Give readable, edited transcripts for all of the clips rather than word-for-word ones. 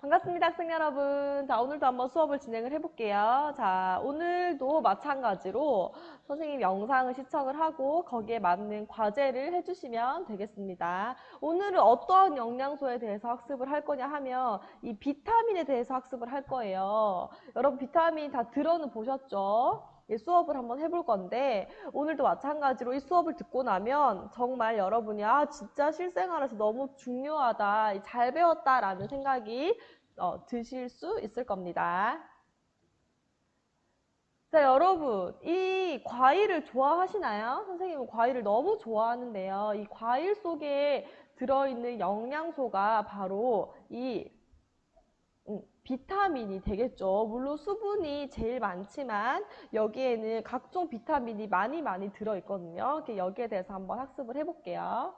반갑습니다, 학생 여러분. 자, 오늘도 한번 수업을 진행을 해볼게요. 자, 오늘도 마찬가지로 선생님 영상을 시청을 하고 거기에 맞는 과제를 해주시면 되겠습니다. 오늘은 어떠한 영양소에 대해서 학습을 할 거냐 하면 이 비타민에 대해서 학습을 할 거예요. 여러분 비타민 다 들어는 보셨죠? 수업을 한번 해볼 건데 오늘도 마찬가지로 이 수업을 듣고 나면 정말 여러분이 진짜 실생활에서 너무 중요하다, 잘 배웠다라는 생각이 드실 수 있을 겁니다. 자, 여러분, 이 과일을 좋아하시나요? 선생님은 과일을 너무 좋아하는데요. 이 과일 속에 들어있는 영양소가 바로 이 비타민이 되겠죠. 물론 수분이 제일 많지만 여기에는 각종 비타민이 많이 들어있거든요. 여기에 대해서 한번 학습을 해볼게요.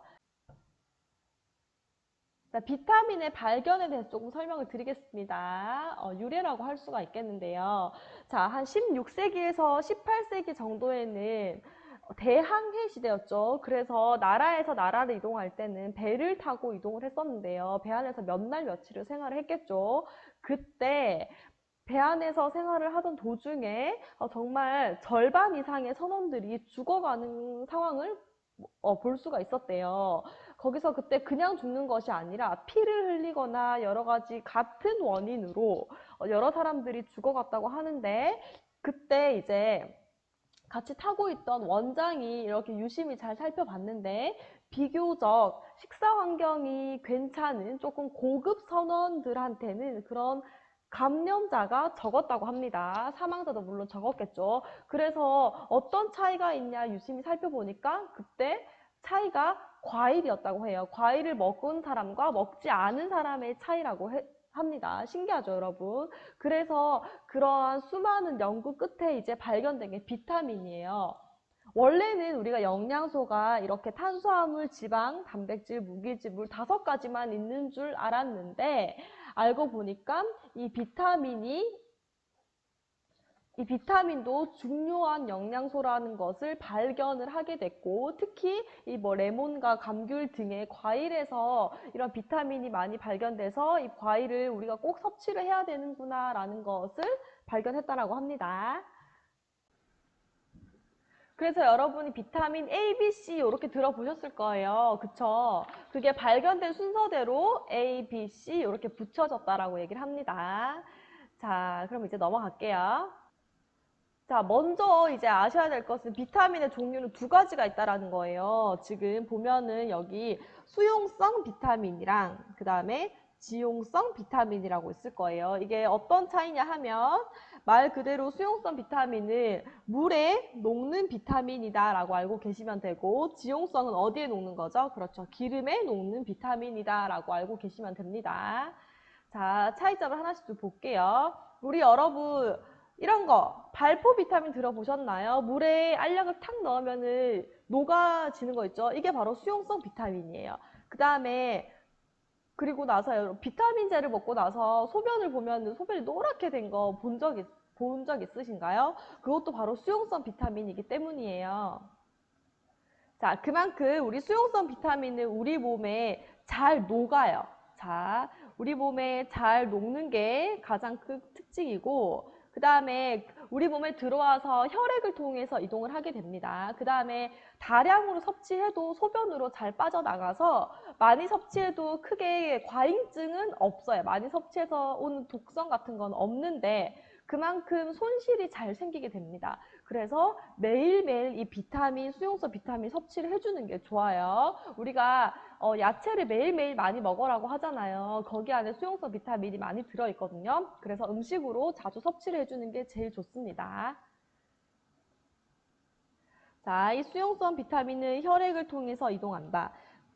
자, 비타민의 발견에 대해서 조금 설명을 드리겠습니다. 유래라고 할 수가 있겠는데요. 자, 한 16세기에서 18세기 정도에는 대항해 시대였죠. 그래서 나라에서 나라를 이동할 때는 배를 타고 이동을 했었는데요. 배 안에서 몇 날 며칠을 생활을 했겠죠. 그때 배 안에서 생활을 하던 도중에 정말 절반 이상의 선원들이 죽어가는 상황을 볼 수가 있었대요. 거기서 그때 그냥 죽는 것이 아니라 피를 흘리거나 여러 가지 같은 원인으로 여러 사람들이 죽어갔다고 하는데, 그때 이제 같이 타고 있던 원장이 이렇게 유심히 잘 살펴봤는데 비교적 식사 환경이 괜찮은 조금 고급 선원들한테는 그런 감염자가 적었다고 합니다. 사망자도 물론 적었겠죠. 그래서 어떤 차이가 있냐 유심히 살펴보니까 그때 차이가 과일이었다고 해요. 과일을 먹은 사람과 먹지 않은 사람의 차이라고 합니다. 신기하죠, 여러분? 그래서 그러한 수많은 연구 끝에 이제 발견된 게 비타민이에요. 원래는 우리가 영양소가 이렇게 탄수화물, 지방, 단백질, 무기질, 물 5가지만 있는 줄 알았는데 알고 보니까 이 비타민도 중요한 영양소라는 것을 발견을 하게 됐고, 특히 이 레몬과 감귤 등의 과일에서 이런 비타민이 많이 발견돼서 이 과일을 우리가 꼭 섭취를 해야 되는구나라는 것을 발견했다라고 합니다. 그래서 여러분이 비타민 A, B, C 이렇게 들어보셨을 거예요. 그쵸? 그게 발견된 순서대로 A, B, C 이렇게 붙여졌다라고 얘기를 합니다. 자, 그럼 이제 넘어갈게요. 자, 먼저 이제 아셔야 될 것은 비타민의 종류는 2가지가 있다라는 거예요. 지금 보면은 여기 수용성 비타민이랑 그 다음에 지용성 비타민이라고 있을 거예요. 이게 어떤 차이냐 하면 말 그대로 수용성 비타민은 물에 녹는 비타민이다라고 알고 계시면 되고, 지용성은 어디에 녹는 거죠? 그렇죠. 기름에 녹는 비타민이다라고 알고 계시면 됩니다. 자, 차이점을 하나씩 좀 볼게요. 우리 여러분 이런 거 발포 비타민 들어보셨나요? 물에 알약을 탁 넣으면은 녹아지는 거 있죠? 이게 바로 수용성 비타민이에요. 그 다음에 그리고 나서 여러분 비타민제를 먹고 나서 소변을 보면 소변이 노랗게 된 거 본 적 있으신가요? 그것도 바로 수용성 비타민이기 때문이에요. 자, 그만큼 우리 수용성 비타민은 우리 몸에 잘 녹아요. 자, 우리 몸에 잘 녹는 게 가장 큰 특징이고, 그 다음에 우리 몸에 들어와서 혈액을 통해서 이동을 하게 됩니다. 그 다음에 다량으로 섭취해도 소변으로 잘 빠져나가서 많이 섭취해도 크게 과잉증은 없어요. 많이 섭취해서 오는 독성 같은 건 없는데 그만큼 손실이 잘 생기게 됩니다. 그래서 매일매일 이 비타민, 수용성 비타민 섭취를 해주는 게 좋아요. 우리가 야채를 매일매일 많이 먹으라고 하잖아요. 거기 안에 수용성 비타민이 많이 들어있거든요. 그래서 음식으로 자주 섭취를 해주는 게 제일 좋습니다. 자, 이 수용성 비타민은 혈액을 통해서 이동한다.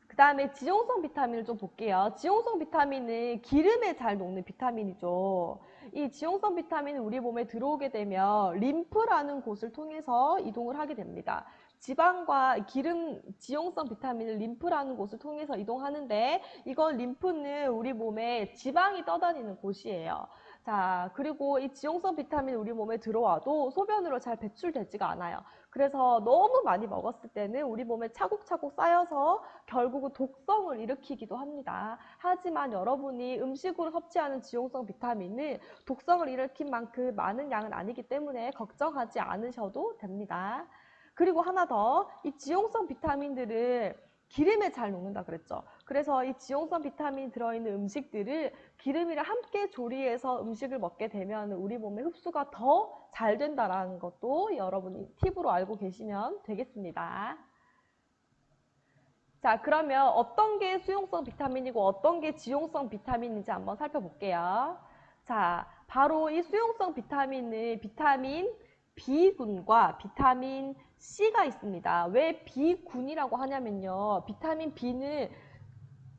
그 다음에 지용성 비타민을 좀 볼게요. 지용성 비타민은 기름에 잘 녹는 비타민이죠. 이 지용성 비타민은 우리 몸에 들어오게 되면 림프라는 곳을 통해서 이동을 하게 됩니다. 지방과 기름, 지용성 비타민을 림프라는 곳을 통해서 이동하는데 이건 림프는 우리 몸에 지방이 떠다니는 곳이에요. 자, 그리고 이 지용성 비타민이 우리 몸에 들어와도 소변으로 잘 배출되지가 않아요. 그래서 너무 많이 먹었을 때는 우리 몸에 차곡차곡 쌓여서 결국은 독성을 일으키기도 합니다. 하지만 여러분이 음식으로 섭취하는 지용성 비타민은 독성을 일으킨 만큼 많은 양은 아니기 때문에 걱정하지 않으셔도 됩니다. 그리고 하나 더, 이 지용성 비타민들을 기름에 잘 녹는다 그랬죠. 그래서 이 지용성 비타민이 들어있는 음식들을 기름이랑 함께 조리해서 음식을 먹게 되면 우리 몸에 흡수가 더 잘 된다는 것도 여러분이 팁으로 알고 계시면 되겠습니다. 자, 그러면 어떤 게 수용성 비타민이고 어떤 게 지용성 비타민인지 한번 살펴볼게요. 자, 바로 이 수용성 비타민은 비타민 B군과 비타민 C가 있습니다. 왜 B군이라고 하냐면요. 비타민 B는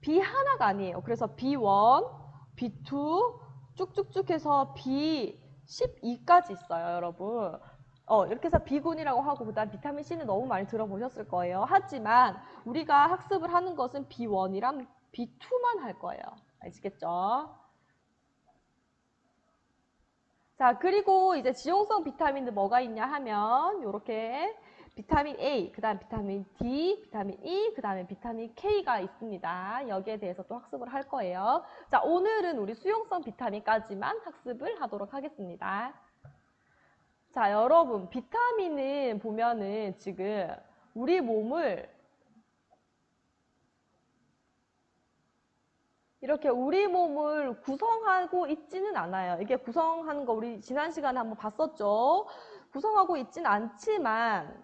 B 하나가 아니에요. 그래서 B1, B2 쭉쭉쭉 해서 B12까지 있어요, 여러분. 이렇게 해서 B군이라고 하고 그다음 비타민 C는 너무 많이 들어보셨을 거예요. 하지만 우리가 학습을 하는 것은 B1이랑 B2만 할 거예요. 아시겠죠? 자, 그리고 이제 지용성 비타민들 뭐가 있냐 하면 이렇게 비타민 A, 그 다음 비타민 D, 비타민 E, 그 다음에 비타민 K가 있습니다. 여기에 대해서 또 학습을 할 거예요. 자, 오늘은 우리 수용성 비타민까지만 학습을 하도록 하겠습니다. 자, 여러분, 비타민은 보면은 지금 우리 몸을 이렇게 우리 몸을 구성하고 있지는 않아요. 이게 구성하는 거 우리 지난 시간에 한번 봤었죠. 구성하고 있지는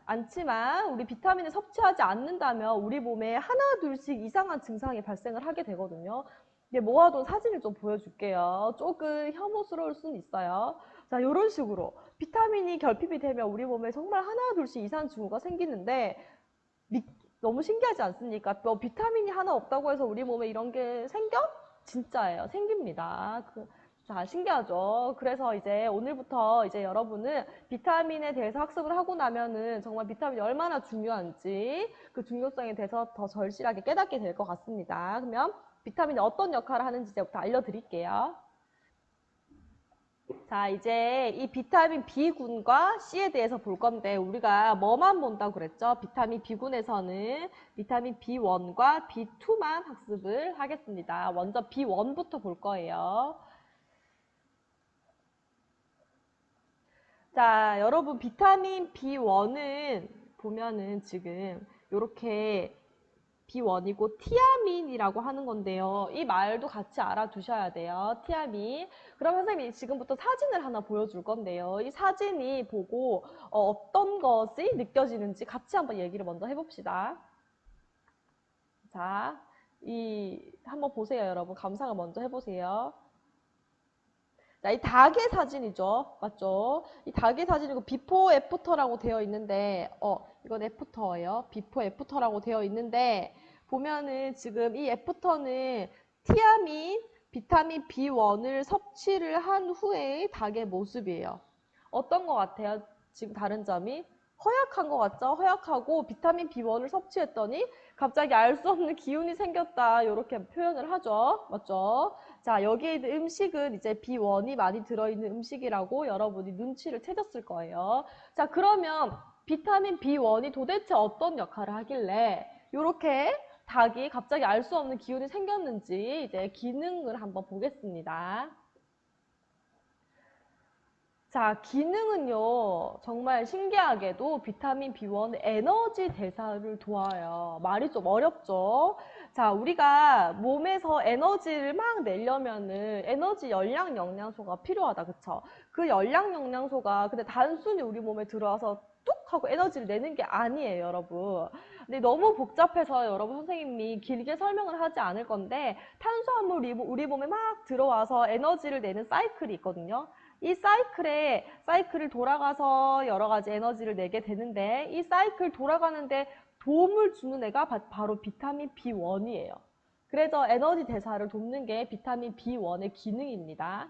않지만 우리 비타민을 섭취하지 않는다면 우리 몸에 하나 둘씩 이상한 증상이 발생을 하게 되거든요. 이게 모아둔 사진을 좀 보여줄게요. 조금 혐오스러울 수는 있어요. 자, 이런 식으로 비타민이 결핍이 되면 우리 몸에 정말 하나 둘씩 이상한 징후가 생기는데 너무 신기하지 않습니까? 또 비타민이 하나 없다고 해서 우리 몸에 이런 게 생겨? 진짜예요. 생깁니다. 자, 신기하죠? 그래서 이제 오늘부터 이제 여러분은 비타민에 대해서 학습을 하고 나면은 정말 비타민이 얼마나 중요한지 그 중요성에 대해서 더 절실하게 깨닫게 될 것 같습니다. 그러면 비타민이 어떤 역할을 하는지 이제부터 알려드릴게요. 자, 이제 이 비타민 B군과 C에 대해서 볼 건데 우리가 뭐만 본다고 그랬죠? 비타민 B군에서는 비타민 B1과 B2만 학습을 하겠습니다. 먼저 B1부터 볼 거예요. 자, 여러분 비타민 B1은 보면은 지금 이렇게 B1이고 티아민이라고 하는 건데요. 이 말도 같이 알아두셔야 돼요. 티아민. 그럼 선생님이 지금부터 사진을 하나 보여줄 건데요. 이 사진이 보고 어떤 것이 느껴지는지 같이 한번 얘기를 먼저 해봅시다. 자, 한번 보세요, 여러분. 감상을 먼저 해보세요. 자, 이 닭의 사진이죠. 맞죠? 이 닭의 사진이고 비포 애프터라고 되어 있는데 이건 애프터예요. 비포 애프터라고 되어 있는데 보면은 지금 이 애프터는 티아민, 비타민 B1을 섭취를 한 후에 닭의 모습이에요. 어떤 것 같아요? 지금 다른 점이? 허약한 것 같죠? 허약하고 비타민 B1을 섭취했더니 갑자기 알 수 없는 기운이 생겼다. 이렇게 표현을 하죠. 맞죠? 자, 여기에 있는 음식은 이제 B1이 많이 들어있는 음식이라고 여러분이 눈치를 채셨을 거예요. 자, 그러면 비타민 B1이 도대체 어떤 역할을 하길래 이렇게 닭이 갑자기 알 수 없는 기운이 생겼는지 이제 기능을 한번 보겠습니다. 자, 기능은요, 정말 신기하게도 비타민 B1은 에너지 대사를 도와요. 말이 좀 어렵죠? 자, 우리가 몸에서 에너지를 막 내려면은 에너지 열량 영양소가 필요하다, 그쵸? 그 열량 영양소가 근데 단순히 우리 몸에 들어와서 뚝 하고 에너지를 내는 게 아니에요, 여러분. 근데 너무 복잡해서 여러분 선생님이 길게 설명을 하지 않을 건데 탄수화물이 우리 몸에 막 들어와서 에너지를 내는 사이클이 있거든요. 이 사이클을 돌아가서 여러 가지 에너지를 내게 되는데 이 사이클 돌아가는데 도움을 주는 애가 바로 비타민 B1이에요. 그래서 에너지 대사를 돕는 게 비타민 B1의 기능입니다.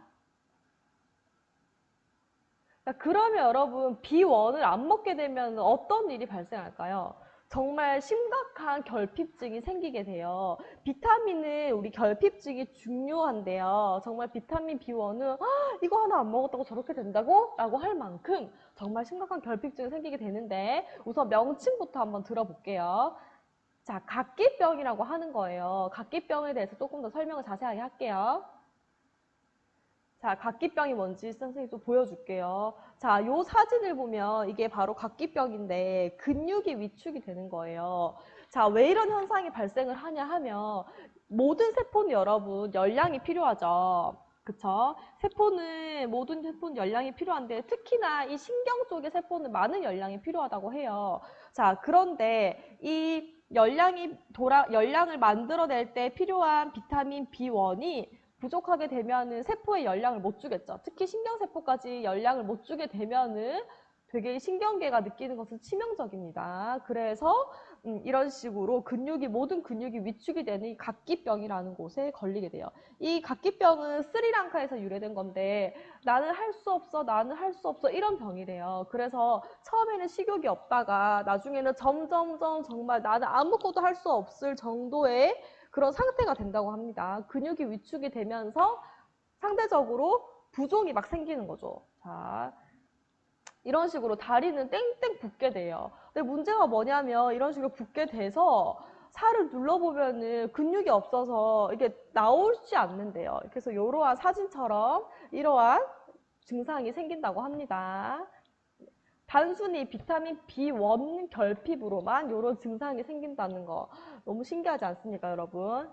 자, 그러면 여러분 B1을 안 먹게 되면 어떤 일이 발생할까요? 정말 심각한 결핍증이 생기게 돼요. 비타민은 우리 결핍증이 중요한데요. 정말 비타민 B1은 이거 하나 안 먹었다고 저렇게 된다고? 라고 할 만큼 정말 심각한 결핍증이 생기게 되는데 우선 명칭부터 한번 들어볼게요. 자, 각기병이라고 하는 거예요. 각기병에 대해서 조금 더 설명을 자세하게 할게요. 자, 각기병이 뭔지 선생님이 좀 보여줄게요. 자, 요 사진을 보면 이게 바로 각기병인데 근육이 위축이 되는 거예요. 자, 왜 이런 현상이 발생을 하냐 하면 모든 세포는 여러분 열량이 필요하죠. 그쵸? 모든 세포는 열량이 필요한데 특히나 이 신경 쪽의 세포는 많은 열량이 필요하다고 해요. 자, 그런데 이 열량을 만들어낼 때 필요한 비타민 B1이 부족하게 되면은 세포에 열량을 못 주겠죠. 특히 신경세포까지 열량을 못 주게 되면은 되게 신경계가 느끼는 것은 치명적입니다. 그래서 이런 식으로 모든 근육이 위축이 되는 이 각기병이라는 곳에 걸리게 돼요. 이 각기병은 스리랑카에서 유래된 건데 나는 할 수 없어, 나는 할 수 없어 이런 병이래요. 그래서 처음에는 식욕이 없다가 나중에는 점점점 정말 나는 아무것도 할 수 없을 정도의 그런 상태가 된다고 합니다. 근육이 위축이 되면서 상대적으로 부종이 막 생기는 거죠. 자, 이런 식으로 다리는 땡땡 붓게 돼요. 근데 문제가 뭐냐면 이런 식으로 붓게 돼서 살을 눌러보면은 근육이 없어서 이게 나오지 않는데요. 그래서 이러한 사진처럼 이러한 증상이 생긴다고 합니다. 단순히 비타민 B1 결핍으로만 이런 증상이 생긴다는 거 너무 신기하지 않습니까, 여러분?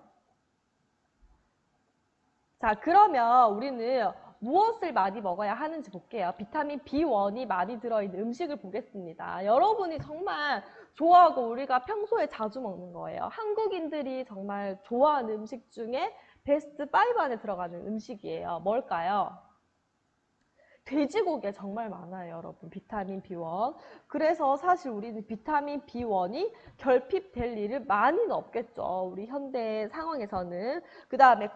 자, 그러면 우리는 무엇을 많이 먹어야 하는지 볼게요. 비타민 B1이 많이 들어있는 음식을 보겠습니다. 여러분이 정말 좋아하고 우리가 평소에 자주 먹는 거예요. 한국인들이 정말 좋아하는 음식 중에 베스트 5 안에 들어가는 음식이에요. 뭘까요? 돼지고기에 정말 많아요, 여러분. 비타민 B1. 그래서 사실 우리는 비타민 B1이 결핍될 일을 많이는 없겠죠. 우리 현대 상황에서는. 그 다음에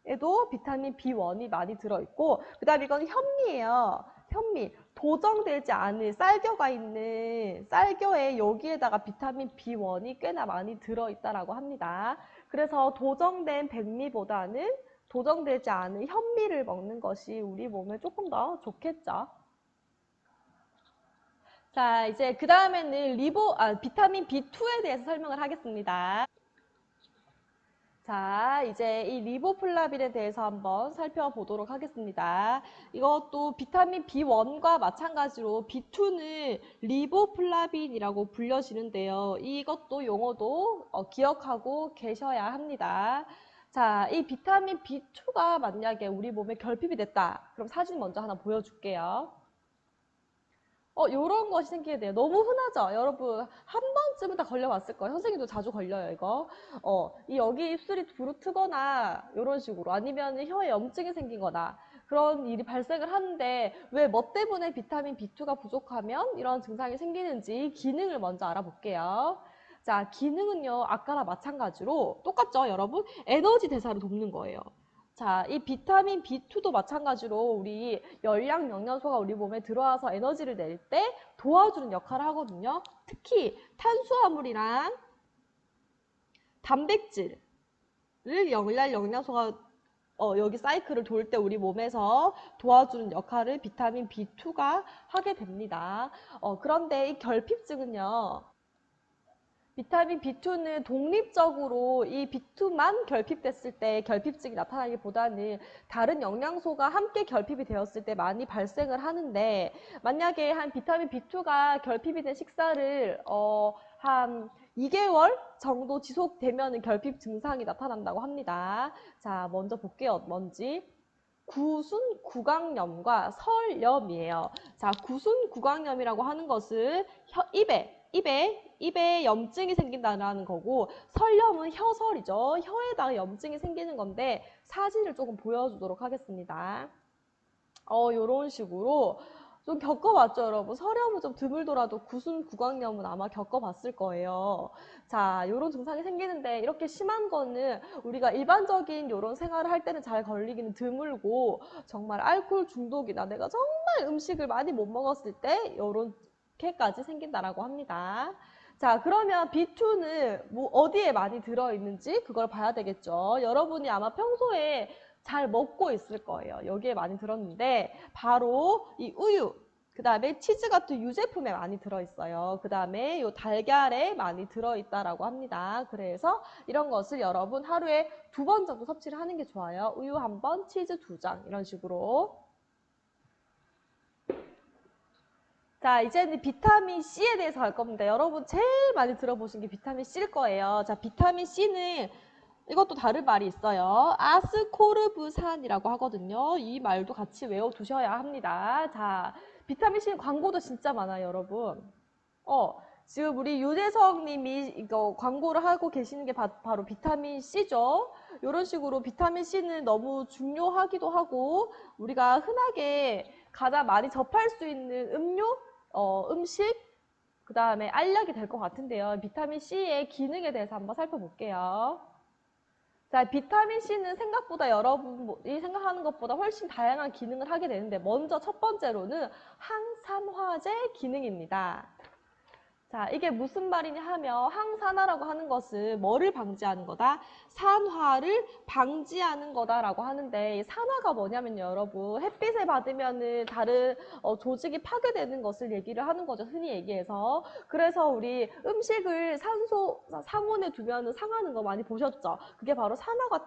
콩에도 비타민 B1이 많이 들어있고, 그 다음에 이건 현미예요. 현미. 도정되지 않은 쌀겨가 있는 쌀겨에 여기에다가 비타민 B1이 꽤나 많이 들어있다라고 합니다. 그래서 도정된 백미보다는 도정되지 않은 현미를 먹는 것이 우리 몸에 조금 더 좋겠죠. 자, 이제 그 다음에는 비타민 B2에 대해서 설명을 하겠습니다. 자, 이제 이 리보플라빈에 대해서 한번 살펴보도록 하겠습니다. 이것도 비타민 B1과 마찬가지로 B2는 리보플라빈이라고 불려지는데요. 이것도 용어도 기억하고 계셔야 합니다. 자, 이 비타민 B2가 만약에 우리 몸에 결핍이 됐다. 그럼 사진 먼저 하나 보여줄게요. 요런 것이 생기게 돼요. 너무 흔하죠? 여러분, 한 번쯤은 다 걸려봤을 거예요. 선생님도 자주 걸려요, 이거. 이 여기 입술이 부르트거나, 요런 식으로. 아니면 혀에 염증이 생긴 거나, 그런 일이 발생을 하는데, 왜 뭐 때문에 비타민 B2가 부족하면 이런 증상이 생기는지 기능을 먼저 알아볼게요. 자, 기능은요, 아까랑 마찬가지로 똑같죠, 여러분? 에너지 대사를 돕는 거예요. 자, 이 비타민 B2도 마찬가지로 우리 열량 영양소가 우리 몸에 들어와서 에너지를 낼 때 도와주는 역할을 하거든요. 특히 탄수화물이랑 단백질을 열량 영양소가 여기 사이클을 돌 때 우리 몸에서 도와주는 역할을 비타민 B2가 하게 됩니다. 그런데 이 결핍증은요. 비타민 B2는 독립적으로 이 B2만 결핍됐을 때 결핍증이 나타나기보다는 다른 영양소가 함께 결핍이 되었을 때 많이 발생을 하는데 만약에 한 비타민 B2가 결핍이 된 식사를 한 2개월 정도 지속되면 결핍 증상이 나타난다고 합니다. 자, 먼저 볼게요. 뭔지. 구순 구강염과 설염이에요. 자, 구순 구강염이라고 하는 것은 입에 염증이 생긴다는 거고 설염은 혀설이죠. 혀에다가 염증이 생기는 건데 사진을 조금 보여주도록 하겠습니다. 요런 식으로 좀 겪어봤죠, 여러분? 서려움은 좀 드물더라도 구강염은 아마 겪어봤을 거예요. 자, 요런 증상이 생기는데 이렇게 심한 거는 우리가 일반적인 요런 생활을 할 때는 잘 걸리기는 드물고 정말 알코올 중독이나 내가 정말 음식을 많이 못 먹었을 때 요렇게까지 생긴다라고 합니다. 자, 그러면 B2는 뭐 어디에 많이 들어있는지 그걸 봐야 되겠죠. 여러분이 아마 평소에 잘 먹고 있을 거예요. 여기에 많이 들었는데 바로 이 우유, 그 다음에 치즈 같은 유제품에 많이 들어있어요. 그 다음에 요 달걀에 많이 들어있다라고 합니다. 그래서 이런 것을 여러분 하루에 2번 정도 섭취를 하는 게 좋아요. 우유 1번, 치즈 2장 이런 식으로. 자, 이제는 비타민 C에 대해서 할 겁니다. 여러분 제일 많이 들어보신 게 비타민 C일 거예요. 자, 비타민 C는 이것도 다른 말이 있어요. 아스코르브산이라고 하거든요. 이 말도 같이 외워두셔야 합니다. 자, 비타민C 광고도 진짜 많아요, 여러분. 지금 우리 유재석 님이 이거 광고를 하고 계시는 게 바로 비타민C죠. 이런 식으로 비타민C는 너무 중요하기도 하고, 우리가 흔하게 가장 많이 접할 수 있는 음료, 음식, 그 다음에 알약이 될 것 같은데요. 비타민C의 기능에 대해서 한번 살펴볼게요. 자, 비타민C는 생각보다 여러분이 생각하는 것보다 훨씬 다양한 기능을 하게 되는데 먼저 첫 번째로는 항산화제 기능입니다. 자, 이게 무슨 말이냐 하면 항산화라고 하는 것은 뭐를 방지하는 거다? 산화를 방지하는 거다라고 하는데 산화가 뭐냐면요, 여러분. 햇빛을 받으면은 다른 조직이 파괴되는 것을 얘기를 하는 거죠, 흔히 얘기해서. 그래서 우리 음식을 산소 상온에 두면은 상하는 거 많이 보셨죠? 그게 바로 산화가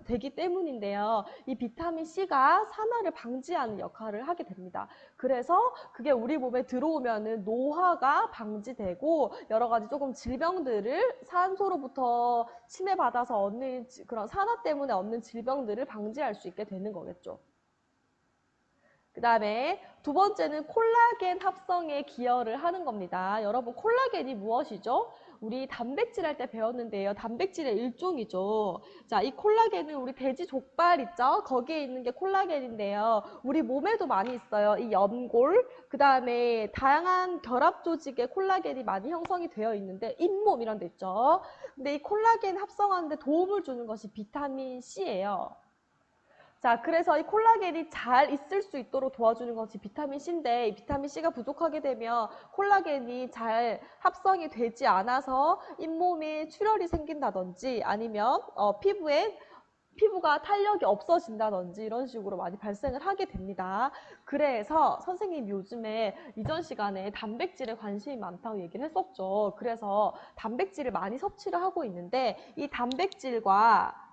되기 때문인데요. 이 비타민 C가 산화를 방지하는 역할을 하게 됩니다. 그래서 그게 우리 몸에 들어오면은 노화가 방지되고 여러 가지 조금 질병들을 산소로부터 침해받아서 얻는 그런 산화 때문에 얻는 질병들을 방지할 수 있게 되는 거겠죠. 그 다음에 두 번째는 콜라겐 합성에 기여를 하는 겁니다. 여러분 콜라겐이 무엇이죠? 우리 단백질 할 때 배웠는데요. 단백질의 일종이죠. 자, 이 콜라겐은 우리 돼지 족발 있죠? 거기에 있는 게 콜라겐인데요. 우리 몸에도 많이 있어요. 이 연골, 그 다음에 다양한 결합 조직에 콜라겐이 많이 형성이 되어 있는데 잇몸 이런 데 있죠. 근데 이 콜라겐 합성하는데 도움을 주는 것이 비타민 C예요. 자, 그래서 이 콜라겐이 잘 있을 수 있도록 도와주는 것이 비타민C인데 이 비타민C가 부족하게 되면 콜라겐이 잘 합성이 되지 않아서 잇몸에 출혈이 생긴다든지 아니면 피부가 탄력이 없어진다든지 이런 식으로 많이 발생을 하게 됩니다. 그래서 선생님 요즘에 이전 시간에 단백질에 관심이 많다고 얘기를 했었죠. 그래서 단백질을 많이 섭취를 하고 있는데 이 단백질과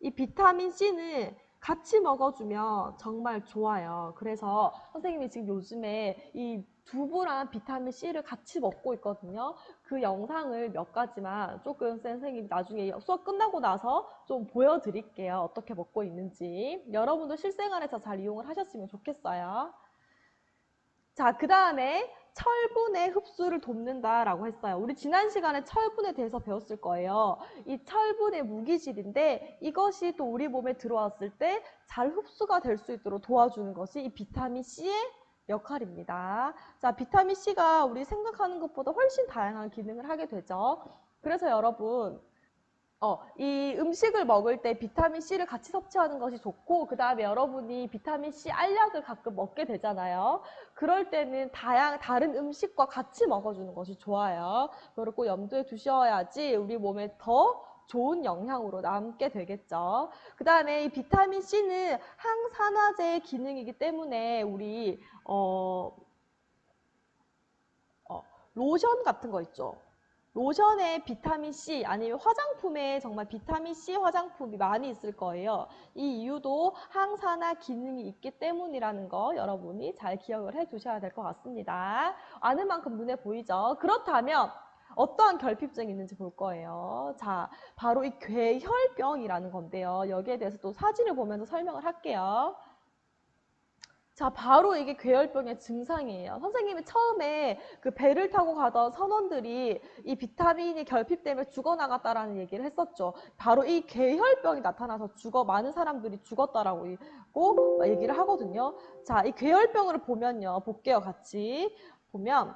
이 비타민C는 같이 먹어주면 정말 좋아요. 그래서 선생님이 지금 요즘에 이 두부랑 비타민C를 같이 먹고 있거든요. 그 영상을 몇 가지만 조금 선생님이 나중에 수업 끝나고 나서 좀 보여드릴게요. 어떻게 먹고 있는지. 여러분도 실생활에서 잘 이용을 하셨으면 좋겠어요. 자, 그 다음에 철분의 흡수를 돕는다라고 했어요. 우리 지난 시간에 철분에 대해서 배웠을 거예요. 이 철분의 무기질인데 이것이 또 우리 몸에 들어왔을 때 잘 흡수가 될 수 있도록 도와주는 것이 이 비타민C의 역할입니다. 자, 비타민C가 우리 생각하는 것보다 훨씬 다양한 기능을 하게 되죠. 그래서 여러분 이 음식을 먹을 때 비타민C를 같이 섭취하는 것이 좋고 그 다음에 여러분이 비타민C 알약을 가끔 먹게 되잖아요. 그럴 때는 다른 음식과 같이 먹어주는 것이 좋아요. 그리고 염두에 두셔야지 우리 몸에 더 좋은 영향으로 남게 되겠죠. 그 다음에 이 비타민C는 항산화제의 기능이기 때문에 우리 로션 같은 거 있죠. 로션에 비타민C 아니면 화장품에 정말 비타민C 화장품이 많이 있을 거예요. 이 이유도 항산화 기능이 있기 때문이라는 거 여러분이 잘 기억을 해 두셔야 될 것 같습니다. 아는 만큼 눈에 보이죠? 그렇다면 어떠한 결핍증이 있는지 볼 거예요. 자, 바로 이 괴혈병이라는 건데요. 여기에 대해서 또 사진을 보면서 설명을 할게요. 자, 바로 이게 괴혈병의 증상이에요. 선생님이 처음에 그 배를 타고 가던 선원들이 이 비타민이 결핍 때문에 죽어나갔다라는 얘기를 했었죠. 바로 이 괴혈병이 나타나서 많은 사람들이 죽었다라고 얘기를 하거든요. 자, 이 괴혈병을 보면요. 볼게요, 같이. 보면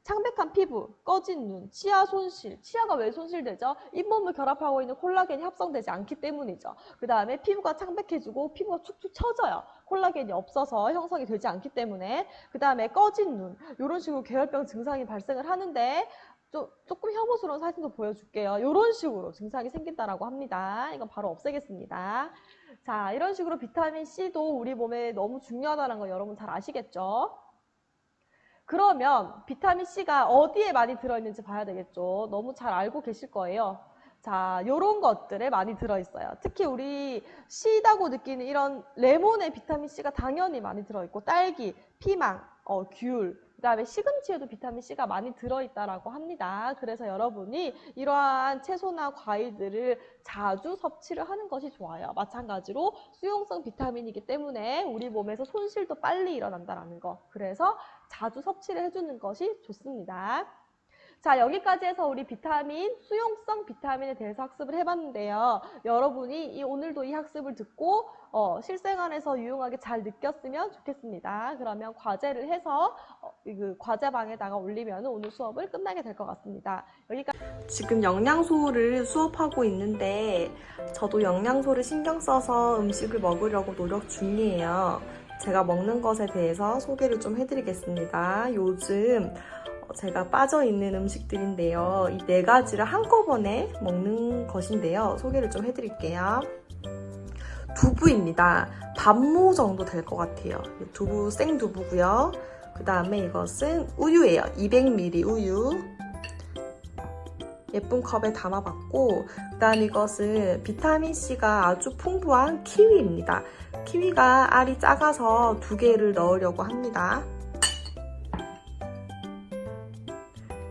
창백한 피부, 꺼진 눈, 치아 손실. 치아가 왜 손실되죠? 잇몸을 결합하고 있는 콜라겐이 합성되지 않기 때문이죠. 그 다음에 피부가 창백해지고 피부가 축축 처져요. 콜라겐이 없어서 형성이 되지 않기 때문에. 그 다음에 꺼진 눈. 이런 식으로 괴혈병 증상이 발생을 하는데 조금 혐오스러운 사진도 보여줄게요. 이런 식으로 증상이 생긴다라고 합니다. 이건 바로 없애겠습니다. 자, 이런 식으로 비타민 C도 우리 몸에 너무 중요하다는 거 여러분 잘 아시겠죠? 그러면 비타민 C가 어디에 많이 들어있는지 봐야 되겠죠. 너무 잘 알고 계실 거예요. 자, 요런 것들에 많이 들어있어요. 특히 우리 시다고 느끼는 이런 레몬에 비타민 C가 당연히 많이 들어있고, 딸기, 피망, 귤, 그 다음에 시금치에도 비타민 C가 많이 들어있다라고 합니다. 그래서 여러분이 이러한 채소나 과일들을 자주 섭취를 하는 것이 좋아요. 마찬가지로 수용성 비타민이기 때문에 우리 몸에서 손실도 빨리 일어난다는 거. 그래서 자주 섭취를 해주는 것이 좋습니다. 자, 여기까지 해서 우리 수용성 비타민에 대해서 학습을 해봤는데요. 여러분이 오늘도 이 학습을 듣고 실생활에서 유용하게 잘 느꼈으면 좋겠습니다. 그러면 과제를 해서 그 과제방에다가 올리면 오늘 수업을 끝나게 될 것 같습니다. 여기까지. 지금 영양소를 수업하고 있는데 저도 영양소를 신경 써서 음식을 먹으려고 노력 중이에요. 제가 먹는 것에 대해서 소개를 좀 해드리겠습니다. 요즘 제가 빠져있는 음식들인데요. 이 4가지를 한꺼번에 먹는 것인데요. 소개를 좀 해드릴게요. 두부입니다. 반모 정도 될 것 같아요. 두부, 생두부고요. 그 다음에 이것은 우유예요. 200ml 우유. 예쁜 컵에 담아봤고, 그 다음 이것은 비타민C가 아주 풍부한 키위입니다. 키위가 알이 작아서 2개를 넣으려고 합니다.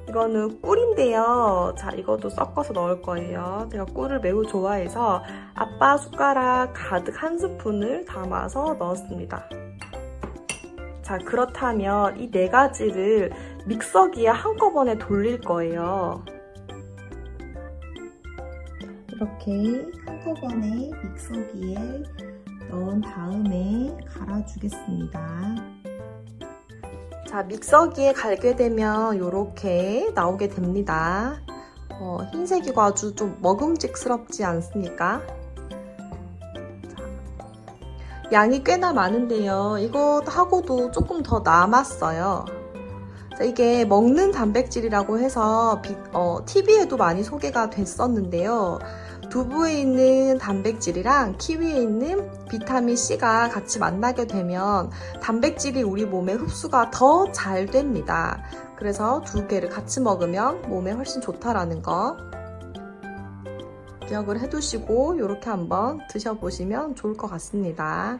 이거는 꿀인데요. 자, 이것도 섞어서 넣을 거예요. 제가 꿀을 매우 좋아해서 아빠 숟가락 가득 1스푼을 담아서 넣었습니다. 자, 그렇다면 이 4가지를 믹서기에 한꺼번에 돌릴 거예요. 이렇게 한꺼번에 믹서기에 넣은 다음에 갈아주겠습니다. 자, 믹서기에 갈게 되면 이렇게 나오게 됩니다. 흰색이고 아주 좀 먹음직스럽지 않습니까? 자, 양이 꽤나 많은데요. 이거 하고도 조금 더 남았어요. 자, 이게 먹는 단백질이라고 해서 TV에도 많이 소개가 됐었는데요. 두부에 있는 단백질이랑 키위에 있는 비타민 C가 같이 만나게 되면 단백질이 우리 몸에 흡수가 더 잘 됩니다. 그래서 2개를 같이 먹으면 몸에 훨씬 좋다라는 거 기억을 해두시고 이렇게 한번 드셔보시면 좋을 것 같습니다.